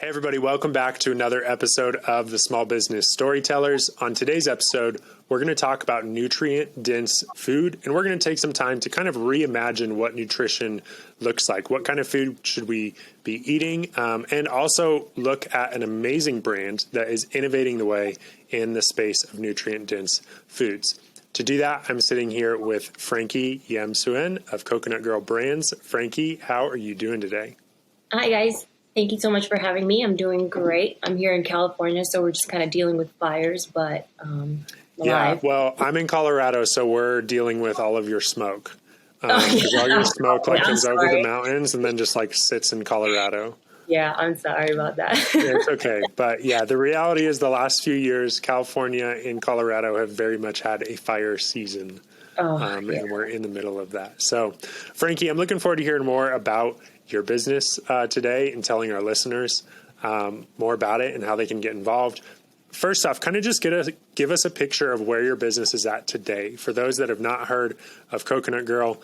Hey everybody, welcome back to another episode of the Small Business Storytellers. On today's episode, we're going to talk about nutrient-dense food, and we're going to take some time to kind of reimagine what nutrition looks like. What kind of food should we be eating? And also look at an amazing brand that is innovating the way in the space of nutrient-dense foods. To do that, I'm sitting here with Frankie Yamsuan of Coconut Girl Brands. Frankie, how are you doing today? Hi, guys. Thank you so much for having me. I'm doing great. I'm here in California, so we're just kind of dealing with fires, but yeah, well, I'm in Colorado, so we're dealing with all of your smoke. Because all your smoke comes over the mountains and then just sits in Colorado. Yeah, I'm sorry about that. It's okay. But yeah, the reality is the last few years, California and Colorado have very much had a fire season. And we're in the middle of that. So, Frankie, I'm looking forward to hearing more about your business today and telling our listeners more about it and how they can get involved. First off, kind of just give us a picture of where your business is at today. For those that have not heard of Coconut Girl,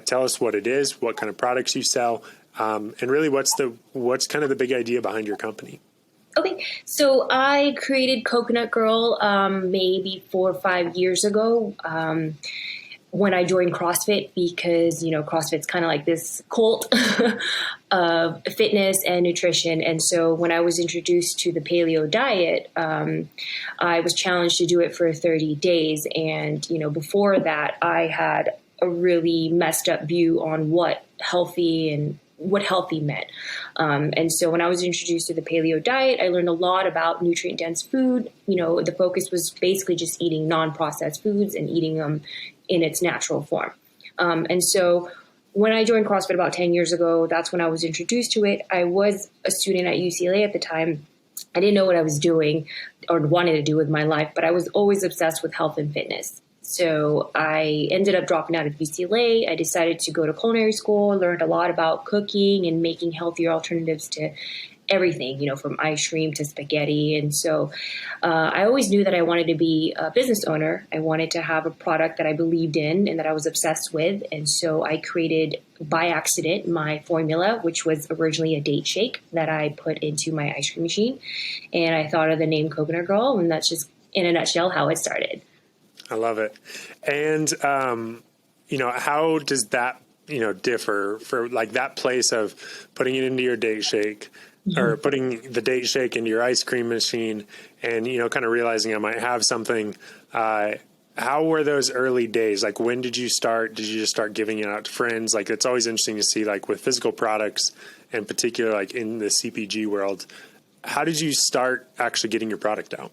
tell us what it is, what kind of products you sell, and really what's kind of the big idea behind your company. Okay, so I created Coconut Girl maybe 4 or 5 years ago when I joined CrossFit because, CrossFit's kind of like this cult of fitness and nutrition. And so when I was introduced to the Paleo diet, I was challenged to do it for 30 days. And, before that, I had a really messed up view on what healthy meant. And so when I was introduced to the Paleo diet, I learned a lot about nutrient-dense food. The focus was basically just eating non-processed foods and eating them in its natural form. And so when I joined CrossFit about 10 years ago, that's when I was introduced to it. I was a student at UCLA at the time. I didn't know what I was doing or wanted to do with my life, but I was always obsessed with health and fitness. So I ended up dropping out of UCLA. I decided to go to culinary school, learned a lot about cooking and making healthier alternatives to everything, from ice cream to spaghetti. And so I always knew that I wanted to be a business owner. I wanted to have a product that I believed in and that I was obsessed with. And so I created by accident my formula, which was originally a date shake that I put into my ice cream machine. And I thought of the name Coconut Girl, and that's just in a nutshell how it started. I love it. And, how does that, differ for that place of putting it into your date shake or putting the date shake into your ice cream machine and, kind of realizing I might have something. How were those early days? When did you start? Did you just start giving it out to friends? It's always interesting to see with physical products, in particular, in the CPG world, how did you start actually getting your product out?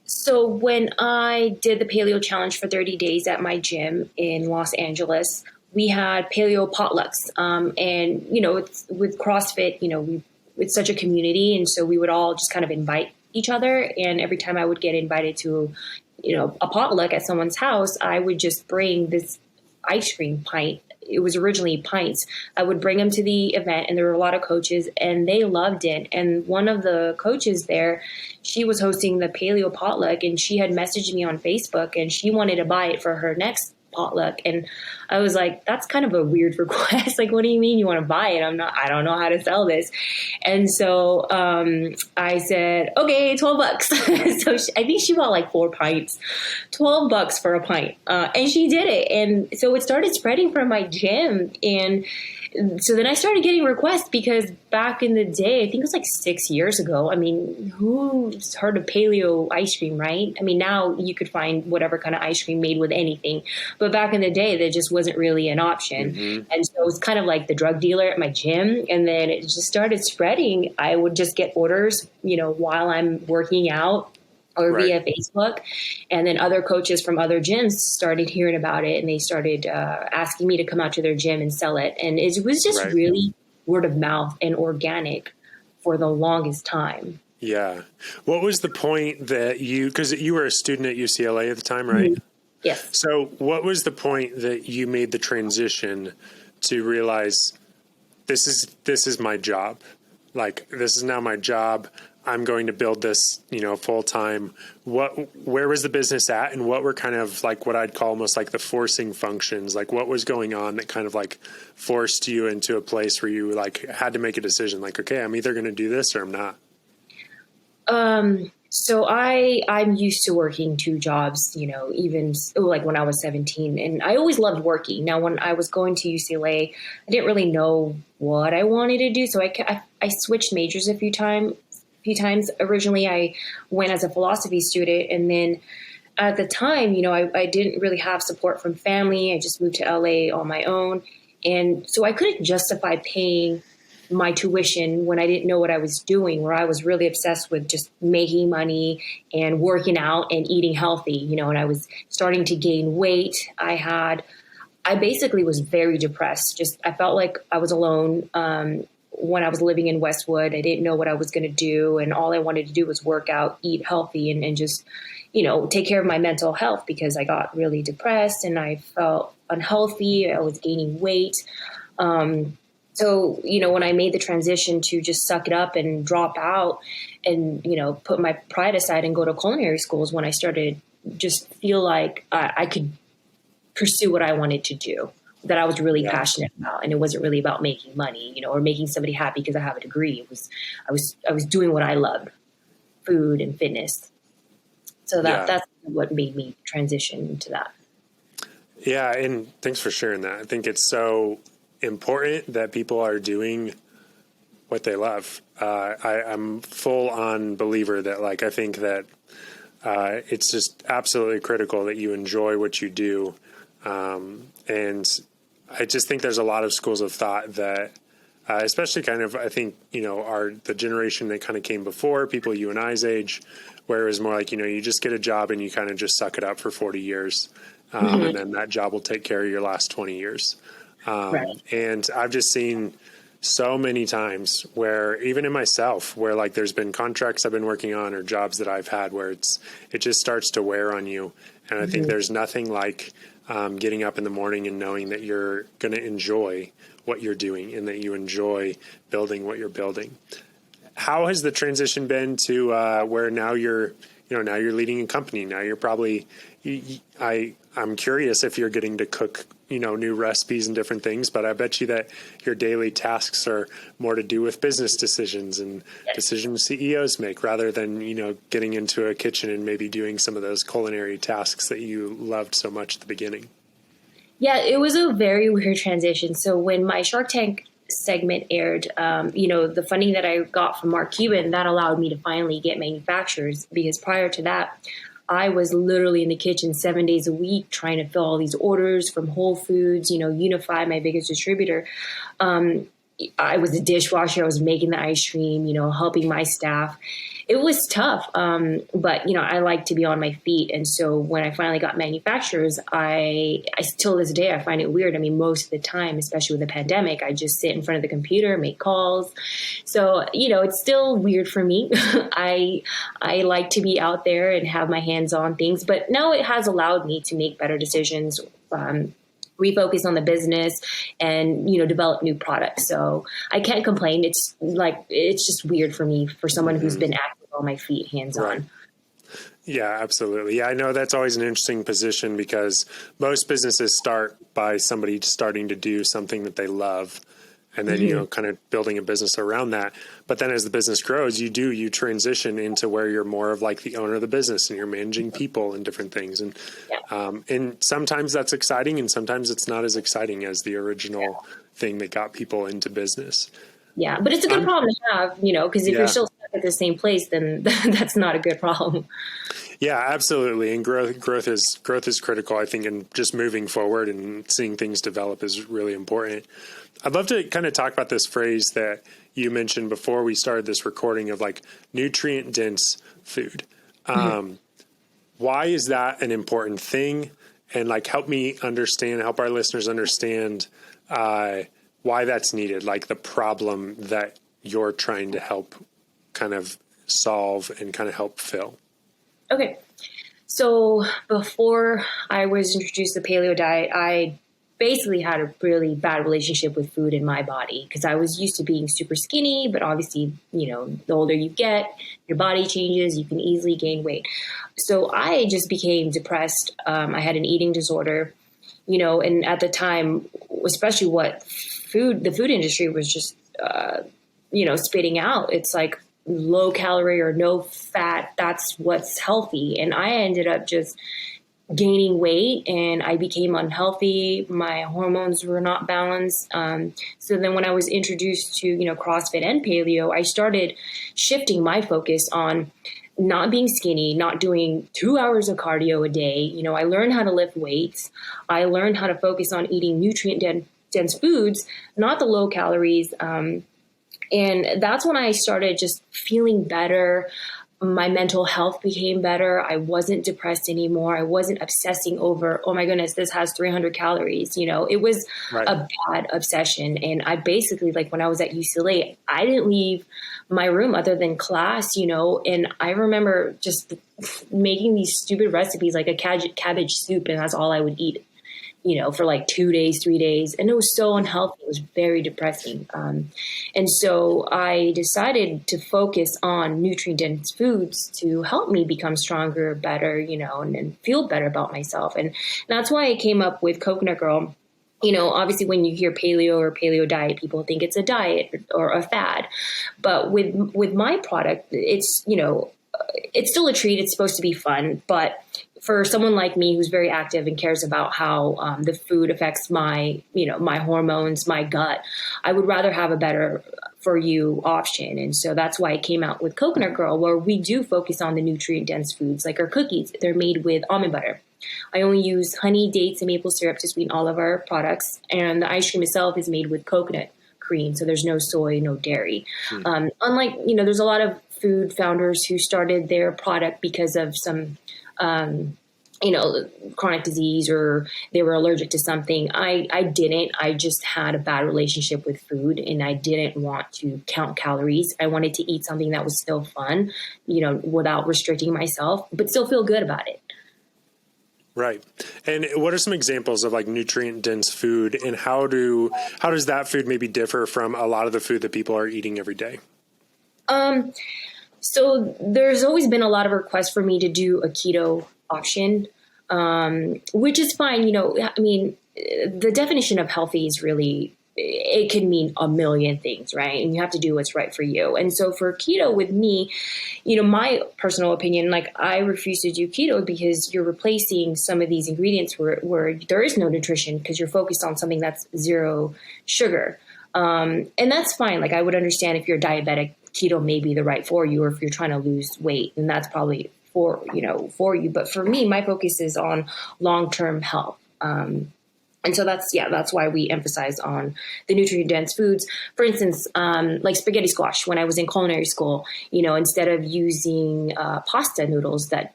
So when I did the Paleo challenge for 30 days at my gym in Los Angeles, we had Paleo potlucks. And, with CrossFit, it's such a community. And so we would all just kind of invite each other. And every time I would get invited to, a potluck at someone's house, I would just bring this ice cream pint. It was originally pints. I would bring them to the event, and there were a lot of coaches, and they loved it. And one of the coaches there, she was hosting the Paleo potluck, and she had messaged me on Facebook, and she wanted to buy it for her next potluck. And I was like, that's kind of a weird request. What do you mean you want to buy it? I don't know how to sell this. And so I said, okay, $12. So I think she bought 4 pints, $12 for a pint. And she did it. And so it started spreading from my gym. And so then I started getting requests because back in the day, I think it was 6 years ago. Who's heard of Paleo ice cream, right? Now you could find whatever kind of ice cream made with anything. But back in the day, that just wasn't really an option. Mm-hmm. And so it was kind of like the drug dealer at my gym. And then it just started spreading. I would just get orders, while I'm working out or via Facebook. And then other coaches from other gyms started hearing about it, and they started asking me to come out to their gym and sell it. And it was just really word of mouth and organic for the longest time. Yeah. What was the point that because you were a student at UCLA at the time, right? Mm-hmm. Yes. So what was the point that you made the transition to realize this is my job? This is now my job. I'm going to build this, full time, where was the business at, and what were kind of like what I'd call almost like the forcing functions? Like what was going on that kind of like forced you into a place where you like had to make a decision, like, okay, I'm either going to do this or I'm not. So I'm used to working two jobs, even like when I was 17, and I always loved working. Now, when I was going to UCLA, I didn't really know what I wanted to do. So I switched majors a few times. Originally, I went as a philosophy student, and then at the time, I didn't really have support from family. I just moved to LA on my own. And so I couldn't justify paying my tuition when I didn't know what I was doing, where I was really obsessed with just making money and working out and eating healthy, and I was starting to gain weight. I basically was very depressed. I felt like I was alone. When I was living in Westwood, I didn't know what I was going to do. And all I wanted to do was work out, eat healthy, and just, take care of my mental health, because I got really depressed and I felt unhealthy. I was gaining weight. So, when I made the transition to just suck it up and drop out and, put my pride aside and go to culinary schools, when I started just feel like I could pursue what I wanted to do, that I was really passionate about. And it wasn't really about making money, or making somebody happy because I have a degree. I was doing what I loved, food and fitness. So that's what made me transition into that. Yeah. And thanks for sharing that. I think it's so important that people are doing what they love. I'm full on believer that I think that it's just absolutely critical that you enjoy what you do. And I just think there's a lot of schools of thought that, especially kind of, I think, are the generation that kind of came before people you and I's age, where it was more like, you just get a job and you kind of just suck it up for 40 years. And then that job will take care of your last 20 years. Right. And I've just seen so many times where even in myself, where there's been contracts I've been working on or jobs that I've had where it just starts to wear on you. And I think there's nothing like getting up in the morning and knowing that you're going to enjoy what you're doing and that you enjoy building what you're building. How has the transition been to where now you're leading a company? Now you're probably, I'm curious if you're getting to cook, new recipes and different things, but I bet you that your daily tasks are more to do with business decisions and decisions CEOs make, rather than, getting into a kitchen and maybe doing some of those culinary tasks that you loved so much at the beginning. Yeah, it was a very weird transition. So when my Shark Tank segment aired, the funding that I got from Mark Cuban, that allowed me to finally get manufacturers, because prior to that, I was literally in the kitchen 7 days a week trying to fill all these orders from Whole Foods, Unify, my biggest distributor. I was a dishwasher. I was making the ice cream, helping my staff. It was tough. But, I like to be on my feet. And so when I finally got manufacturers, I still this day, I find it weird. I mean, most of the time, especially with the pandemic, I just sit in front of the computer, make calls. So, it's still weird for me. I like to be out there and have my hands on things, but now it has allowed me to make better decisions, refocus on the business, and, develop new products. So I can't complain. It's just weird for me, for someone who's been active on my feet, hands on. Right. Yeah, absolutely. Yeah, I know that's always an interesting position, because most businesses start by somebody starting to do something that they love, and then, kind of building a business around that. But then as the business grows, you transition into where you're more of like the owner of the business and you're managing people and different things. And sometimes that's exciting, and sometimes it's not as exciting as the original thing that got people into business. Yeah, but it's a good problem to have, because if you're still stuck at the same place, then that's not a good problem. Yeah, absolutely. And growth is critical, I think, and just moving forward and seeing things develop is really important. I'd love to kind of talk about this phrase that you mentioned before we started this recording of nutrient-dense food. Why is that an important thing? And help our listeners understand why that's needed, the problem that you're trying to help kind of solve and kind of help fill. Okay. So before I was introduced to the paleo diet, I basically had a really bad relationship with food in my body because I was used to being super skinny, but obviously, the older you get, your body changes, you can easily gain weight. So I just became depressed. I had an eating disorder, and at the time, especially the food industry was just, spitting out. It's like low calorie or no fat. That's what's healthy. And I ended up just gaining weight and I became unhealthy. My hormones were not balanced. So then when I was introduced to, CrossFit and Paleo, I started shifting my focus on not being skinny, not doing 2 hours of cardio a day. I learned how to lift weights. I learned how to focus on eating nutrient-dense foods, not the low calories. And that's when I started just feeling better. My mental health became better. I wasn't depressed anymore. I wasn't obsessing over, oh my goodness, this has 300 calories. It was Right. a bad obsession. And I basically, like when I was at UCLA, I didn't leave my room other than class, and I remember just making these stupid recipes like a cabbage soup, and that's all I would eat, for like 2 days, 3 days. And it was so unhealthy. It was very depressing. And so I decided to focus on nutrient-dense foods to help me become stronger, better, and feel better about myself. And that's why I came up with Coconut Girl. Obviously when you hear paleo or paleo diet, people think it's a diet or a fad. But with my product, it's, it's still a treat. It's supposed to be fun. But for someone like me who's very active and cares about how the food affects my, my hormones, my gut, I would rather have a better for you option. And so that's why I came out with Coconut Girl, where we do focus on the nutrient dense foods, like our cookies. They're made with almond butter. I only use honey, dates, and maple syrup to sweeten all of our products. And the ice cream itself is made with coconut cream. So there's no soy, no dairy. Unlike, there's a lot of food founders who started their product because of some, chronic disease or they were allergic to something. I didn't. I just had a bad relationship with food and I didn't want to count calories. I wanted to eat something that was still fun, without restricting myself, but still feel good about it. Right. And what are some examples of like nutrient dense food and how does that food maybe differ from a lot of the food that people are eating every day? So there's always been a lot of requests for me to do a keto option, which is fine. The definition of healthy is really, it can mean a million things, right? And you have to do what's right for you. And so for keto with me, my personal opinion, like I refuse to do keto because you're replacing some of these ingredients where there is no nutrition because you're focused on something that's zero sugar. And that's fine. Like I would understand if you're diabetic, keto may be the right for you, or if you're trying to lose weight, and that's probably for you. But for me, my focus is on long-term health. And so that's why we emphasize on the nutrient-dense foods. For instance, like spaghetti squash, when I was in culinary school, instead of using pasta noodles that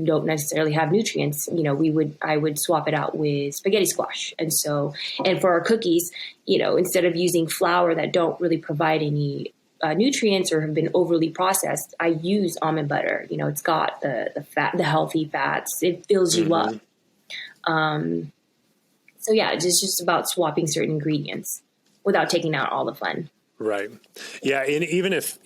don't necessarily have nutrients, I would swap it out with spaghetti squash. And for our cookies, instead of using flour that don't really provide any nutrients or have been overly processed, I use almond butter. It's got the fat, the healthy fats. It fills you up. So yeah, it's just about swapping certain ingredients without taking out all the fun. Right. Yeah. And even if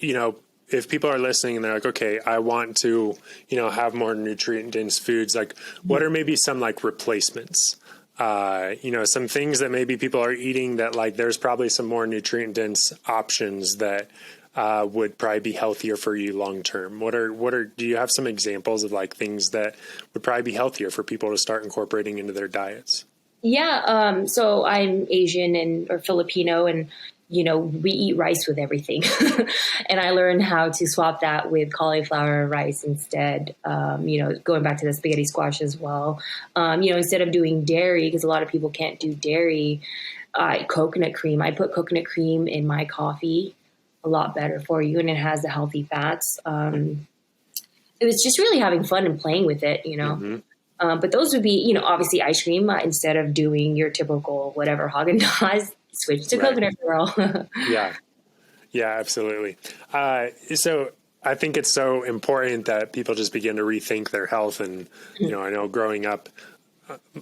people are listening and they're like, okay, I want to, have more nutrient dense foods, like what are maybe some like replacements? Some things that maybe people are eating that like there's probably some more nutrient dense options that would probably be healthier for you long term. Do you have some examples of like things that would probably be healthier for people to start incorporating into their diets? Yeah. So I'm Asian or Filipino, and we eat rice with everything. And I learned how to swap that with cauliflower rice instead, going back to the spaghetti squash as well. Instead of doing dairy, because a lot of people can't do dairy, coconut cream. I put coconut cream in my coffee, a lot better for you. And it has the healthy fats. It was just really having fun and playing with it, But those would be, obviously ice cream. Instead of doing your typical whatever Haagen-Dazs, switch to Coconut Girl. Yeah, absolutely. So I think it's so important that people just begin to rethink their health. And, I know growing up,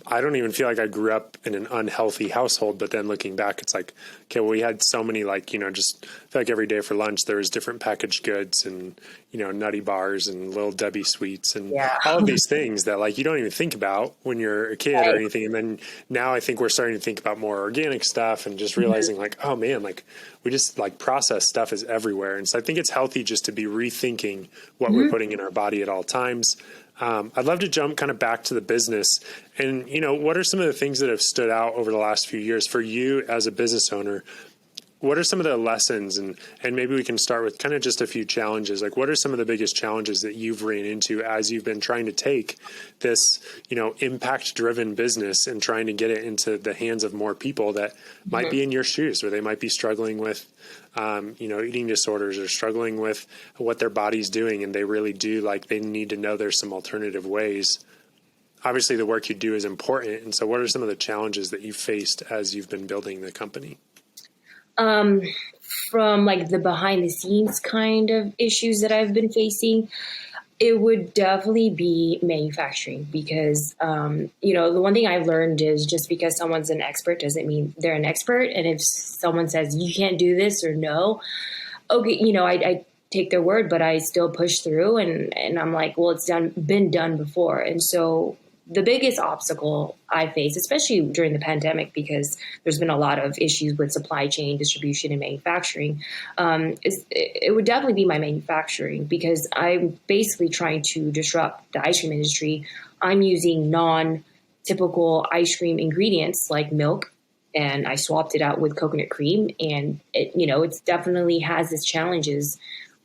I don't even feel like I grew up in an unhealthy household, but then looking back, it's like, okay, well, we had so many, like, just I feel like every day for lunch, there was different packaged goods and, nutty bars and little Debbie sweets and all of these things that like, you don't even think about when you're a kid or anything. And then now I think we're starting to think about more organic stuff and just realizing like, oh man, like we just like processed stuff is everywhere. And so I think it's healthy just to be rethinking what we're putting in our body at all times. I'd love to jump kind of back to the business and, what are some of the things that have stood out over the last few years for you as a business owner? What are some of the lessons and maybe we can start with kind of just a few challenges. Like what are some of the biggest challenges that you've ran into as you've been trying to take this, impact driven business and trying to get it into the hands of more people that might be in your shoes or they might be struggling with, eating disorders or struggling with what their body's doing. And they really do they need to know there's some alternative ways. Obviously the work you do is important. And so what are some of the challenges that you've faced as you've been building the company? From like the behind the scenes kind of issues that I've been facing, it would definitely be manufacturing because, the one thing I've learned is just because someone's an expert doesn't mean they're an expert. And if someone says you can't do this or no, okay, I take their word, but I still push through and I'm like, well, it's been done before. And so the biggest obstacle I face, especially during the pandemic, because there's been a lot of issues with supply chain, distribution, and manufacturing, it would definitely be my manufacturing because I'm basically trying to disrupt the ice cream industry. I'm using non-typical ice cream ingredients like milk, and I swapped it out with coconut cream, and it definitely has its challenges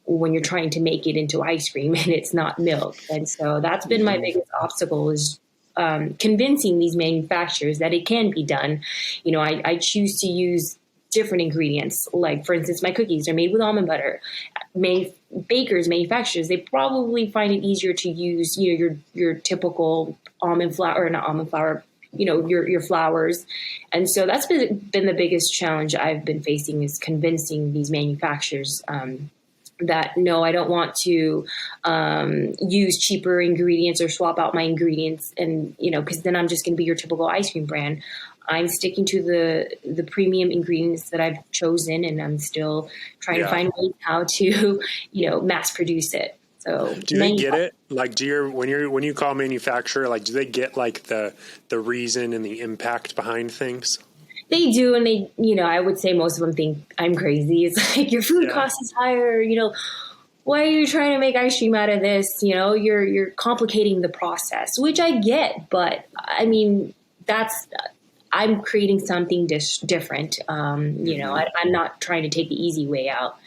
when you're trying to make it into ice cream and it's not milk. And so that's been my biggest obstacle is convincing these manufacturers that it can be done. I choose to use different ingredients. Like, for instance, my cookies are made with almond butter. Bakers, manufacturers, they probably find it easier to use, your typical almond flour, or not almond flour, your flours. And so that's been the biggest challenge I've been facing is convincing these manufacturers that no, I don't want to use cheaper ingredients or swap out my ingredients, and because then I'm just going to be your typical ice cream brand. I'm sticking to the premium ingredients that I've chosen, and I'm still trying to find ways how to mass produce it. So do they get it? Like, when you call manufacturer, like, do they get like the reason and the impact behind things? They do, and they, I would say most of them think I'm crazy. It's like your food cost is higher. Why are you trying to make ice cream out of this? You're complicating the process, which I get, but I mean I'm creating something different. I'm not trying to take the easy way out,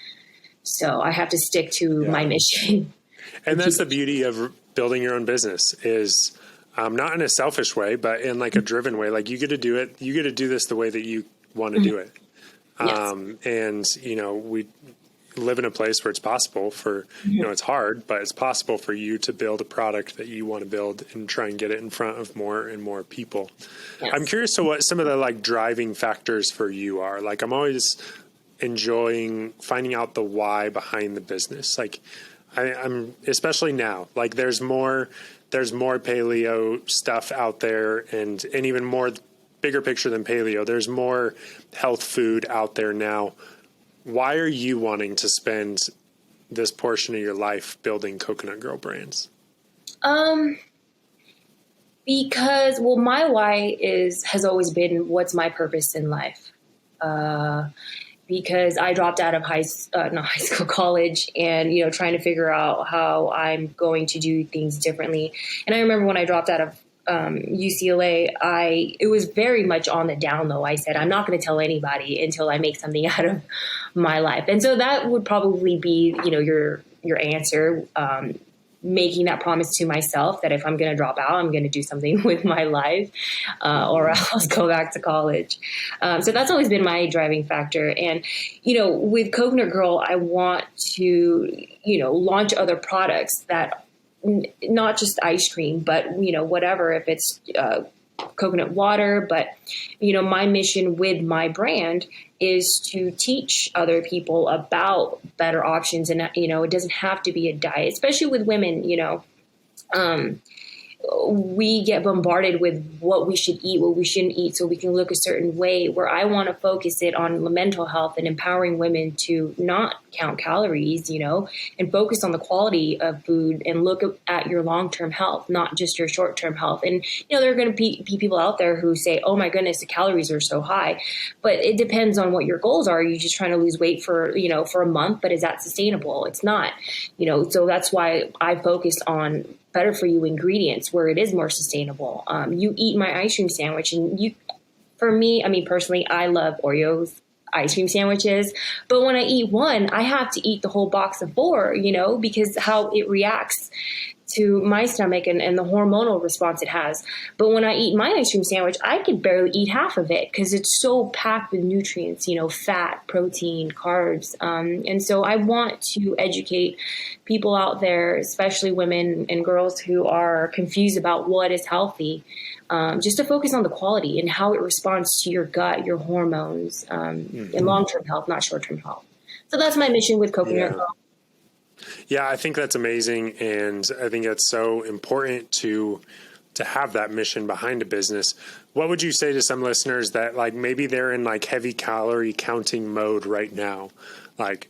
so I have to stick to my mission. And that's the beauty of building your own business is. Not in a selfish way, but in like a driven way. Like you get to do it. You get to do this the way that you want to do it. Yes. And, we live in a place where it's possible for, it's hard, but it's possible for you to build a product that you want to build and try and get it in front of more and more people. Yes. I'm curious to what some of the like driving factors for you are. Like I'm always enjoying finding out the why behind the business. Like I'm especially now, like there's more paleo stuff out there and even more bigger picture than paleo. There's more health food out there now. Why are you wanting to spend this portion of your life building Coconut Girl brands? Because, my why has always been what's my purpose in life. Because I dropped out of college and, trying to figure out how I'm going to do things differently. And I remember when I dropped out of UCLA, it was very much on the down low. I said, I'm not going to tell anybody until I make something out of my life. And so that would probably be, your answer, making that promise to myself that if I'm going to drop out, I'm going to do something with my life, or else go back to college. So that's always been my driving factor. And, with Coconut Girl, I want to, launch other products that not just ice cream, but, whatever, if it's coconut water. But, my mission with my brand is to teach other people about better options. And, it doesn't have to be a diet, especially with women, we get bombarded with what we should eat, what we shouldn't eat, so we can look a certain way, where I want to focus it on mental health and empowering women to not count calories, and focus on the quality of food and look at your long-term health, not just your short-term health. And, there are going to be people out there who say, oh my goodness, the calories are so high, but it depends on what your goals are. Are you just trying to lose weight for a month, but is that sustainable? It's not, so that's why I focus on better for you ingredients where it is more sustainable. You eat my ice cream sandwich, and for me, personally, I love Oreos ice cream sandwiches, but when I eat one, I have to eat the whole box of 4, because how it reacts to my stomach and the hormonal response it has. But when I eat my ice cream sandwich, I could barely eat half of it because it's so packed with nutrients, fat, protein, carbs. And so I want to educate people out there, especially women and girls who are confused about what is healthy, just to focus on the quality and how it responds to your gut, your hormones, and long-term health, not short-term health. So that's my mission with Coconut Girl. Yeah, I think that's amazing, and I think it's so important to have that mission behind a business. What would you say to some listeners that maybe they're in heavy calorie counting mode right now?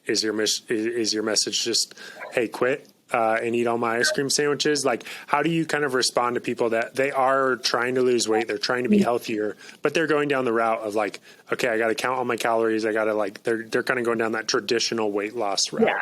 Is your message just, hey, quit and eat all my ice cream sandwiches? How do you kind of respond to people that they are trying to lose weight, they're trying to be healthier, but they're going down the route of okay, I got to count all my calories. I got to they're kind of going down that traditional weight loss route. Yeah.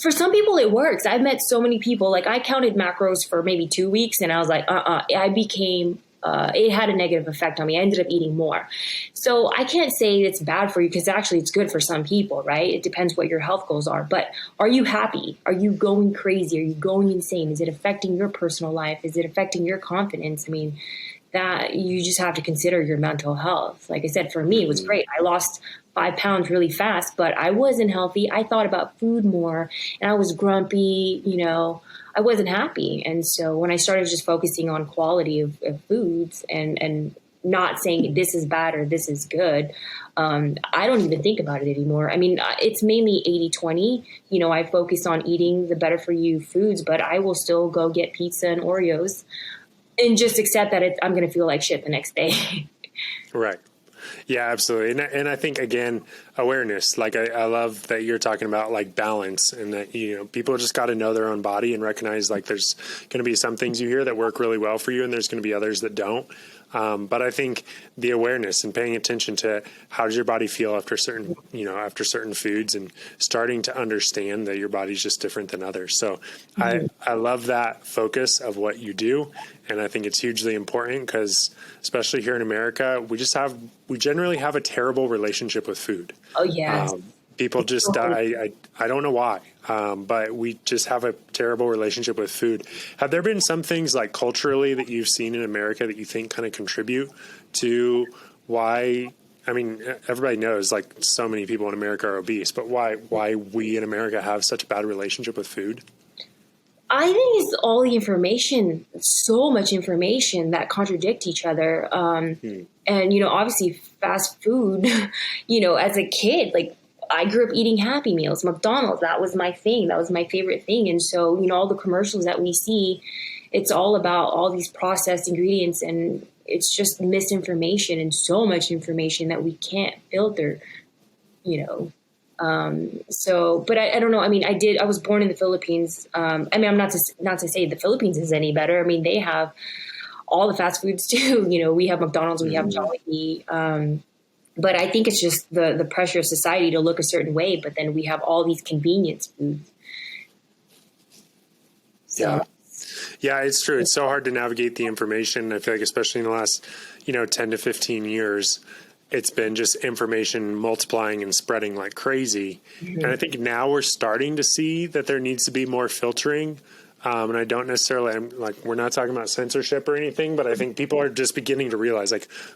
For some people it works. I've met so many people, I counted macros for maybe 2 weeks and I was like, I became, it had a negative effect on me. I ended up eating more. So I can't say it's bad for you because actually it's good for some people, right? It depends what your health goals are. But are you happy? Are you going crazy? Are you going insane? Is it affecting your personal life? Is it affecting your confidence? That you just have to consider your mental health. Like I said, for me, it was great. I lost 5 pounds really fast, but I wasn't healthy. I thought about food more and I was grumpy, I wasn't happy. And so when I started just focusing on quality of foods and not saying this is bad or this is good, I don't even think about it anymore. It's mainly 80-20. I focus on eating the better for you foods, but I will still go get pizza and Oreos and just accept that I'm going to feel like shit the next day. Right. Yeah, absolutely. And I think, again, awareness, I love that you're talking about balance and that, people just got to know their own body and recognize there's going to be some things you hear that work really well for you and there's going to be others that don't. But I think the awareness and paying attention to how does your body feel after certain foods and starting to understand that your body's just different than others. So I love that focus of what you do. And I think it's hugely important because especially here in America, we generally have a terrible relationship with food. Oh, yes. People just, I don't know why, but we just have a terrible relationship with food. Have there been some things culturally that you've seen in America that you think kind of contribute to why, everybody knows so many people in America are obese, but why we in America have such a bad relationship with food? I think it's all the information, so much information that contradict each other. And, obviously fast food, as a kid, I grew up eating Happy Meals, McDonald's. That was my thing. That was my favorite thing. And so, all the commercials that we see, it's all about all these processed ingredients and it's just misinformation and so much information that we can't filter, but I don't know. I was born in the Philippines. I'm not to say the Philippines is any better. They have all the fast foods too. We have McDonald's, we have Jollibee. But I think it's just the pressure of society to look a certain way, but then we have all these convenience foods. So. Yeah, it's true. It's so hard to navigate the information. I feel especially in the last, 10 to 15 years, it's been just information multiplying and spreading like crazy. And I think now we're starting to see that there needs to be more filtering. And I don't necessarily, we're not talking about censorship or anything, but I think people are just beginning to realize,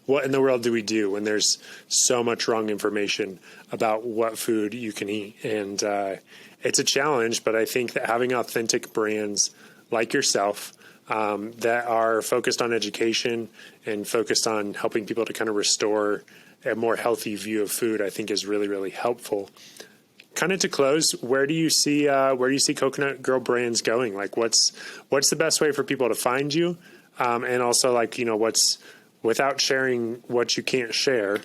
what in the world do we do when there's so much wrong information about what food you can eat? And it's a challenge, but I think that having authentic brands like yourself that are focused on education and focused on helping people to kind of restore a more healthy view of food, I think is really, really helpful. kind of to close, where do you see Coconut Girl Brands going? Like, what's the best way for people to find you? And also, like, what's, without sharing what you can't share,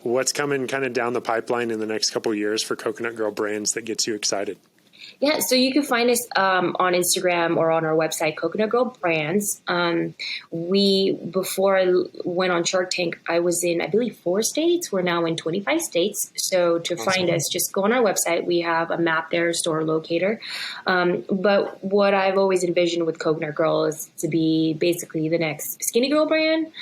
what's coming kind of down the pipeline in the next couple of years for Coconut Girl Brands that gets you excited? Yeah, so you can find us on Instagram or on our website, Coconut Girl Brands. Before I went on Shark Tank, I was in, I believe, 4 states. We're now in 25 states. So to find us, just go on our website. We have a map there, store locator. But what I've always envisioned with Coconut Girl is to be basically the next skinny girl brand.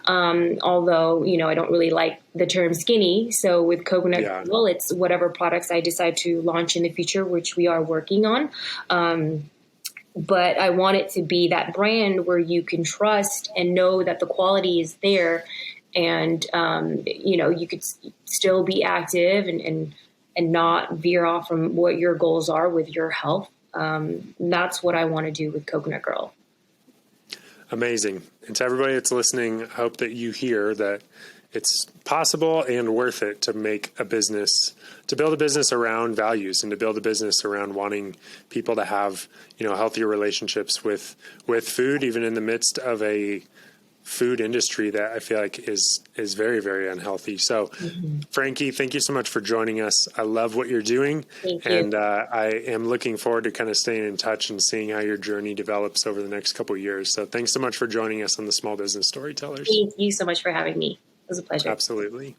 Although, I don't really like the term skinny. So with Coconut Girl, it's whatever products I decide to launch in the future, which we are working on. But I want it to be that brand where you can trust and know that the quality is there, and, you could still be active and not veer off from what your goals are with your health. That's what I want to do with Coconut Girl. Amazing. And to everybody that's listening, I hope that you hear that it's possible and worth it to make a business, to build a business around values, and to build a business around wanting people to have, healthier relationships with food, even in the midst of a food industry that I feel like is very, very unhealthy. So, Frankie, thank you so much for joining us. I love what you're doing. Thank you. And I am looking forward to kind of staying in touch and seeing how your journey develops over the next couple of years. So thanks so much for joining us on the Small Business Storytellers. Thank you so much for having me. It was a pleasure. Absolutely.